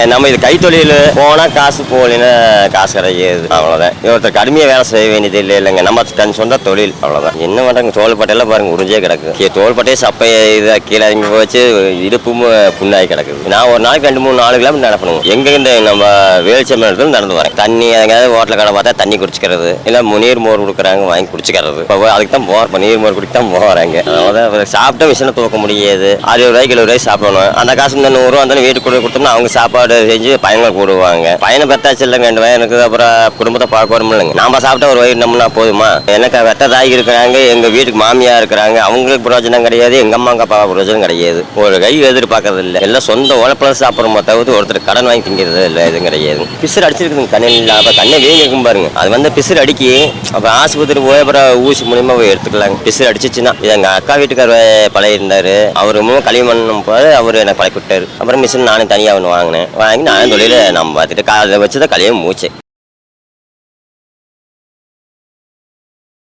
நம்ம இது கைத்தொழில் போனால் காசு போகலைன்னா காசு கிடையாது, அவ்வளோதான். ஒருத்தர் கடுமையாக வேலை செய்ய வேண்டியது இல்லைங்க, நம்ம தன் சொந்த தொழில், அவ்வளோதான். என்ன பண்ணுறாங்க, தோள்பட்டையெல்லாம் பாருங்க உறிஞ்சே கிடக்கு. தோள்பட்டையே சப்பையை இதாக கீழே இறங்கி போச்சு, இடுப்பும் புண்ணாகி கிடக்குது. நான் ஒரு நாளைக்கு 2-3-4 கிலோமீட்டர் நடப்பணுங்க. எங்கே இந்த நம்ம வேலிச்சம் இடத்துல நடந்து வரேன். தண்ணி எங்கேயாவது ஹோட்டலில் கடை பார்த்தா தண்ணி குடிச்சிக்கிறது, இல்லை நீர் மோர் கொடுக்குறாங்க வாங்கி குடிச்சிக்கிறது. இப்போ அதுக்கு தான் போகிறேன், நீர் மோர் குடிக்க தான் போகிறாங்க. அதாவது சாப்பிட்டா மிஷினை தூக்க முடியாது. 60 ரூபாய்க்கு 70 ரூபாய்க்கு சாப்பிடணும். அந்த காசு இந்த 100 ரூபா இருந்தாலும் வீட்டுக்கு கொடுத்தோம்னா அவங்க சாப்பாடு செஞ்சு பையனை கூடுவாங்க. பையனை பெத்தாச்சு இல்லைங்க, 2 வயனுக்கு அப்புறம் குடும்பத்தை பார்க்க வரும் இல்லைங்க. நாம சாப்பிட்டா ஒரு வயிறு நம்மனா போதுமா? எனக்கு வெட்டதாகி இருக்கிறாங்க, எங்க வீட்டுக்கு மாமியா இருக்கிறாங்க, அவங்களுக்கு பிரயோஜனம் கிடையாது, எங்க அம்மா அப்பா பிரயோஜனம் கிடையாது. ஒரு கை எதிர்பார்க்கறது இல்லை, எல்லாம் சொந்த உழைப்புல சாப்பிட்றோமோ தவிர்த்து ஒருத்தர் கடன் வாங்கி திங்கிறது இல்லை, எதுவும் கிடையாது. பிசுறு அடிச்சிருக்குதுங்க கண்ணில், அப்போ கண்ணை வீங்கி இருக்கும் பாருங்க. அது வந்து பிசுறு அடிக்கி அப்புறம் ஆஸ்பத்திரி போய் அப்புறம் ஊசி மூலியமா போய் எடுத்துக்கலாங்க. பிசுறு அடிச்சிச்சுன்னா இது எங்க அக்கா வீட்டுக்கார பழைய இருந்தாரு, அவரு மூலம் களிமண்ணும் போது அவரு எனக்கு பழக்கி விட்டாரு. அப்புறம் மிஷின் நானும் தனியாக ஒன்று வாங்கினேன். வாங்கி நானும் தொழில நம்ம பார்த்துட்டு அதை வச்சுதான் கல்யாணம் மூச்சு.